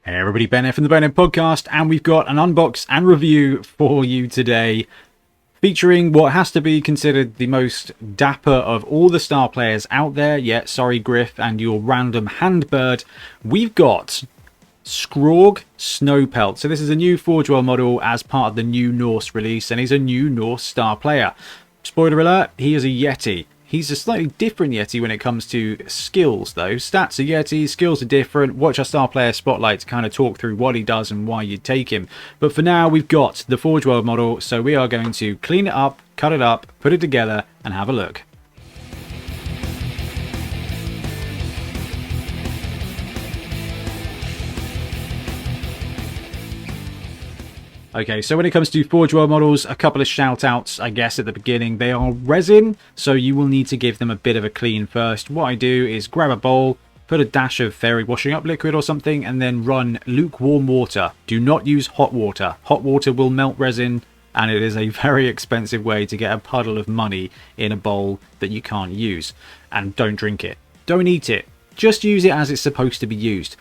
Hey everybody, Ben here from the Bonehead podcast, and we've got an unbox and review for you today featuring what has to be considered the most dapper of all the star players out there. Yeah, sorry Griff and your random handbird. We've got Skrorg Snowpelt. So this is a new Forge World model as part of the new Norse release, and he's a new Norse star player. Spoiler alert, he is a Yeti. He's a slightly different Yeti when it comes to skills, though. Stats are Yeti, skills are different. Watch our star player spotlight to kind of talk through what he does and why you'd take him. But for now, we've got the Forge World model, so we are going to clean it up, cut it up, put it together, and have a look. Okay, so when it comes to Forge World models, a couple of shout outs, I guess, at the beginning. They are resin, so you will need to give them a bit of a clean first. What I do is grab a bowl, put a dash of fairy washing up liquid or something, and then run lukewarm water. Do not use hot water. Hot water will melt resin, and it is a very expensive way to get a puddle of money in a bowl that you can't use. And don't drink it. Don't eat it. Just use it as it's supposed to be used.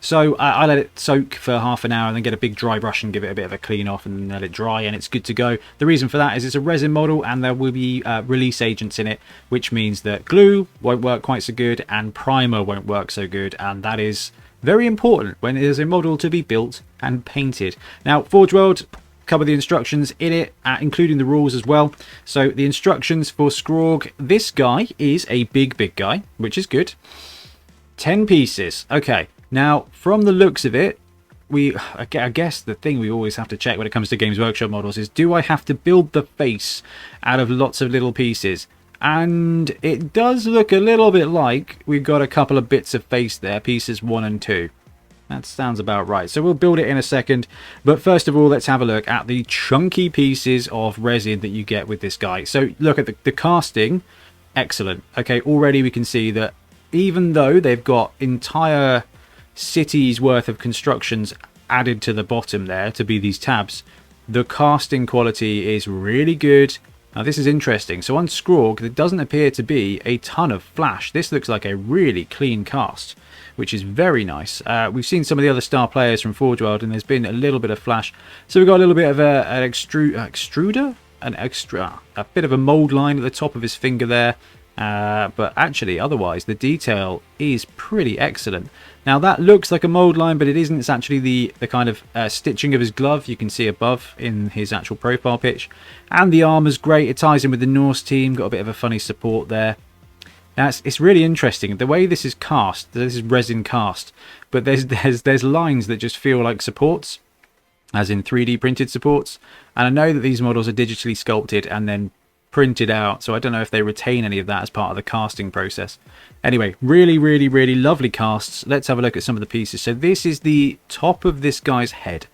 So I let it soak for half an hour and then get a big dry brush and give it a bit of a clean off and then let it dry, and it's good to go. The reason for that is it's a resin model and there will be release agents in it, which means that glue won't work quite so good and primer won't work so good, and that is very important when it is a model to be built and painted. Now, Forge World cover the instructions in it, including the rules as well. So the instructions for Skrog, this guy is a big guy, which is good. 10 pieces. Okay. Now, from the looks of it, I guess the thing we always have to check when it comes to Games Workshop models is, do I have to build the face out of lots of little pieces? And it does look a little bit like we've got a couple of bits of face there, pieces 1 and 2. That sounds about right. So we'll build it in a second. But first of all, let's have a look at the chunky pieces of resin that you get with this guy. So look at the casting. Excellent. Okay, already we can see that even though they've got entire cities worth of constructions added to the bottom there to be these tabs, the casting quality is really good. Now this is interesting. So on Skrog, there doesn't appear to be a ton of flash. This looks like a really clean cast, which is very nice. We've seen some of the other star players from Forge World and there's been a little bit of flash. So we've got a little bit of an extruder, a bit of a mold line at the top of his finger there. But actually, otherwise, the detail is pretty excellent. Now, that looks like a mold line, but it isn't. It's actually the kind of stitching of his glove you can see above in his actual profile pitch. And the armor's great. It ties in with the Norse team. Got a bit of a funny support there. Now, it's really interesting. The way this is cast, this is resin cast, but there's lines that just feel like supports, as in 3D printed supports. And I know that these models are digitally sculpted and then printed out, so I don't know if they retain any of that as part of the casting process. Anyway, really lovely casts. Let's have a look at some of the pieces. So this is the top of this guy's head.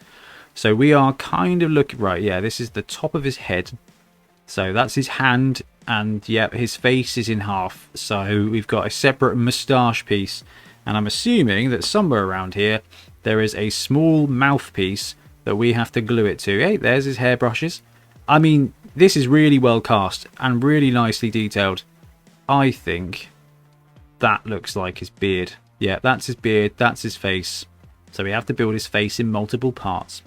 So we are kind of looking, right, yeah, this is the top of his head. So that's his hand, and yeah, his face is in half. So we've got a separate moustache piece, and I'm assuming that somewhere around here there is a small mouthpiece that we have to glue it to. Hey, there's his hairbrushes. I mean, this is really well cast and really nicely detailed. I think that looks like his beard. Yeah, that's his beard, that's his face. So we have to build his face in multiple parts.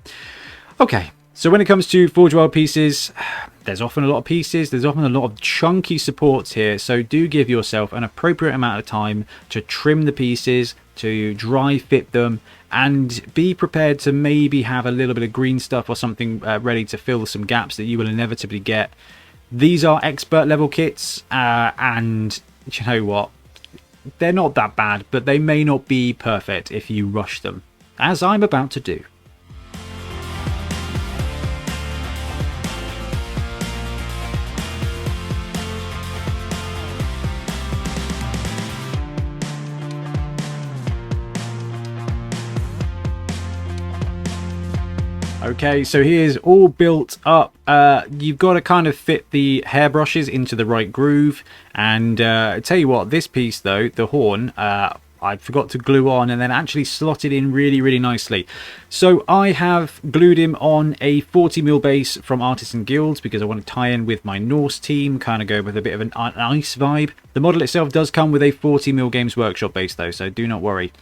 Okay, so when it comes to Forge World pieces, there's often a lot of pieces, there's often a lot of chunky supports here. So do give yourself an appropriate amount of time to trim the pieces, to dry fit them, and be prepared to maybe have a little bit of green stuff or something ready to fill some gaps that you will inevitably get. These are expert level kits, and you know what, they're not that bad, but they may not be perfect if you rush them, as I'm about to do. Okay, so he is all built up. You've got to kind of fit the hairbrushes into the right groove. And I tell you what, this piece though, the horn, I forgot to glue on and then actually slot it in really nicely. So I have glued him on a 40mm base from Artisan Guilds because I want to tie in with my Norse team, kind of go with a bit of an ice vibe. The model itself does come with a 40mm Games Workshop base though, so do not worry.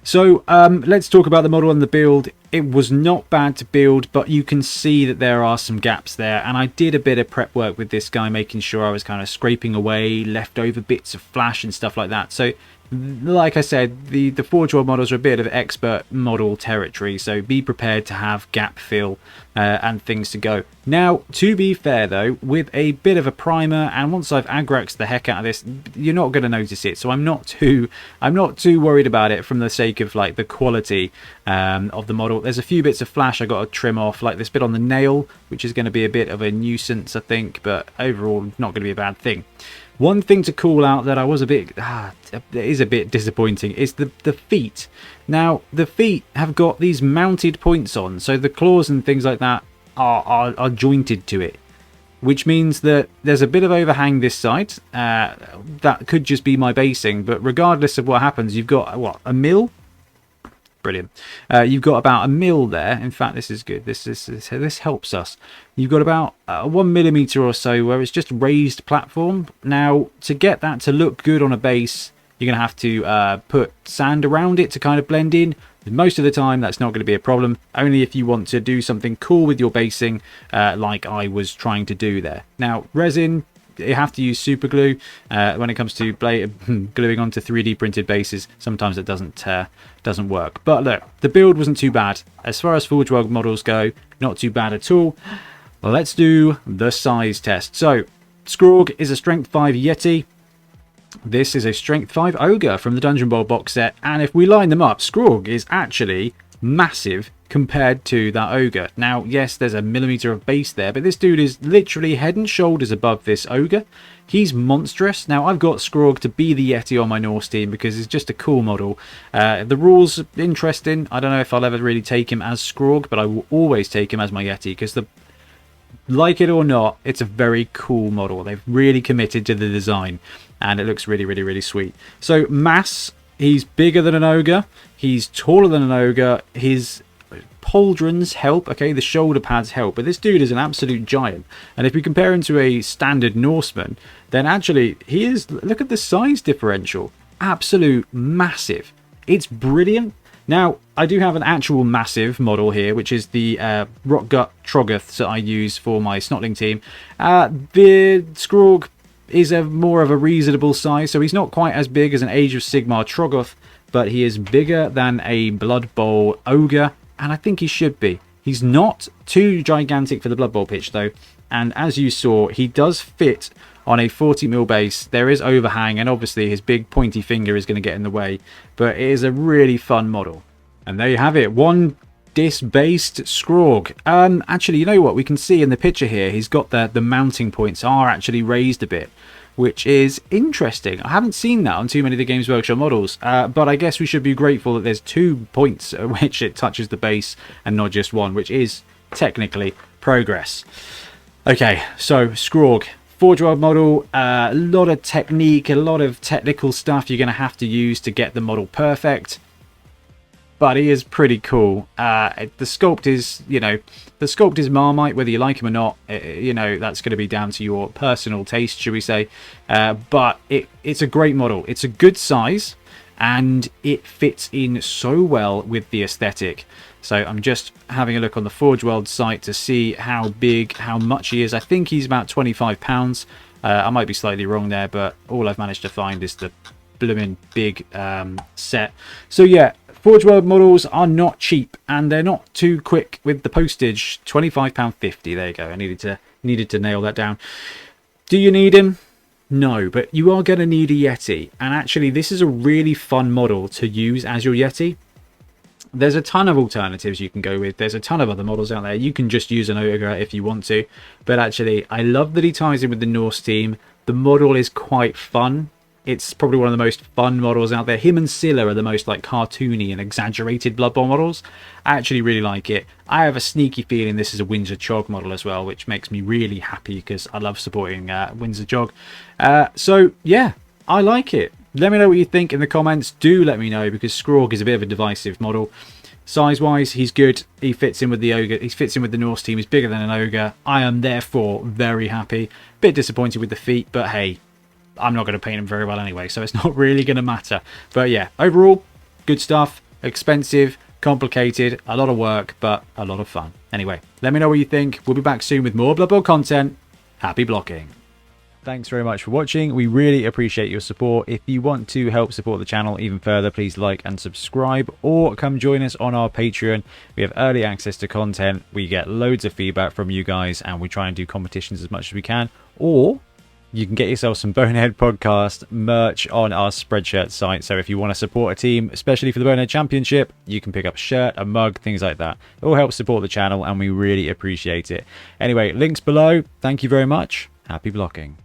So let's talk about the model and the build. It was not bad to build, but you can see that there are some gaps there. And I did a bit of prep work with this guy, making sure I was kind of scraping away leftover bits of flash and stuff like that. So like I said, the Forge World models are a bit of expert model territory, so be prepared to have gap fill and things to go. Now, to be fair though, with a bit of a primer, and once I've agraxed the heck out of this, you're not going to notice it. So I'm not too worried about it from the sake of like the quality of the model. There's a few bits of flash I got to trim off, like this bit on the nail, which is going to be a bit of a nuisance, I think, but overall not going to be a bad thing. One thing to call out that I was it is a bit disappointing is the feet. Now, the feet have got these mounted points on, so the claws and things like that are jointed to it, which means that there's a bit of overhang this side. That could just be my basing, but regardless of what happens, you've got, what, a mil? Brilliant. You've got about a mil there. In fact, this is good. This helps us. You've got about 1 millimeter or so where it's just raised platform. Now, to get that to look good on a base, you're going to have to put sand around it to kind of blend in. Most of the time, that's not going to be a problem. Only if you want to do something cool with your basing, like I was trying to do there. Now, resin, you have to use super glue when it comes to gluing onto 3D printed bases. Sometimes it doesn't work. But look, the build wasn't too bad. As far as Forge World models go, not too bad at all. Well, let's do the size test. So, Skrog is a Strength 5 Yeti. This is a Strength 5 Ogre from the Dungeon Bowl box set. And if we line them up, Skrog is actually massive compared to that Ogre. Now, yes, there's a millimeter of base there, but this dude is literally head and shoulders above this Ogre. He's monstrous. Now, I've got Skrog to be the Yeti on my Norse team because it's just a cool model. The rules are interesting. I don't know if I'll ever really take him as Skrog, but I will always take him as my Yeti because, like it or not, it's a very cool model. They've really committed to the design, and it looks really, really, really sweet. So, mass, he's bigger than an Ogre. He's taller than an Ogre. His pauldrons help, okay, the shoulder pads help, but this dude is an absolute giant. And if we compare him to a standard Norseman, then actually he is, look at the size differential, absolute massive. It's brilliant. Now, I do have an actual massive model here, which is the Rockgut Troggoth that I use for my Snotling team. The Skrog is more of a reasonable size, so he's not quite as big as an Age of Sigmar Troggoth, but he is bigger than a Blood Bowl Ogre, and I think he should be. He's not too gigantic for the Blood Bowl pitch, though, and as you saw, he does fit on a 40mm base. There is overhang, and obviously his big pointy finger is going to get in the way, but it is a really fun model. And there you have it, one disc-based Skrog. Actually, you know what? We can see in the picture here, he's got the mounting points are actually raised a bit, which is interesting. I haven't seen that on too many of the Games Workshop models, but I guess we should be grateful that there's 2 points at which it touches the base and not just one, which is technically progress. Okay, so Skrog, Forge World model, a lot of technique, a lot of technical stuff you're going to have to use to get the model perfect. But he is pretty cool. The sculpt is, the sculpt is Marmite, whether you like him or not. That's going to be down to your personal taste, should we say. But it's a great model. It's a good size, and it fits in so well with the aesthetic. So I'm just having a look on the Forge World site to see how big, how much he is. I think he's about £25. I might be slightly wrong there, but all I've managed to find is the blooming big set. So yeah, Forge World models are not cheap, and they're not too quick with the postage. £25.50. There you go. I needed to nail that down. Do you need him? No, but you are going to need a Yeti, and actually this is a really fun model to use as your Yeti. There's a ton of alternatives you can go with. There's a ton of other models out there. You can just use an Ogre if you want to, but actually I love that he ties in with the Norse team. The model is quite fun. It's probably one of the most fun models out there. Him and Scylla are the most like cartoony and exaggerated Blood Bowl models. I actually really like it. I have a sneaky feeling this is a Windsor Chog model as well, which makes me really happy because I love supporting Windsor Chog. So yeah, I like it. Let me know what you think in the comments. Do let me know, because Skrog is a bit of a divisive model. Size-wise, he's good. He fits in with the Ogre. He fits in with the Norse team. He's bigger than an Ogre. I am therefore very happy. Bit disappointed with the feet, but hey, I'm not going to paint him very well anyway, so it's not really going to matter. But yeah, overall, good stuff. expensive, complicated, a lot of work, but a lot of fun. Anyway, let me know what you think. We'll be back soon with more Blood Bowl content. Happy blocking. Thanks very much for watching. We really appreciate your support. If you want to help support the channel even further, please like and subscribe, or come join us on our Patreon. We have early access to content. We get loads of feedback from you guys, and we try and do competitions as much as we can. Or you can get yourself some Bonehead podcast merch on our Spreadshirt site. So if you want to support a team, especially for the Bonehead Championship, you can pick up a shirt, a mug, things like that. It all helps support the channel, and we really appreciate it. Anyway, links below. Thank you very much. Happy blocking.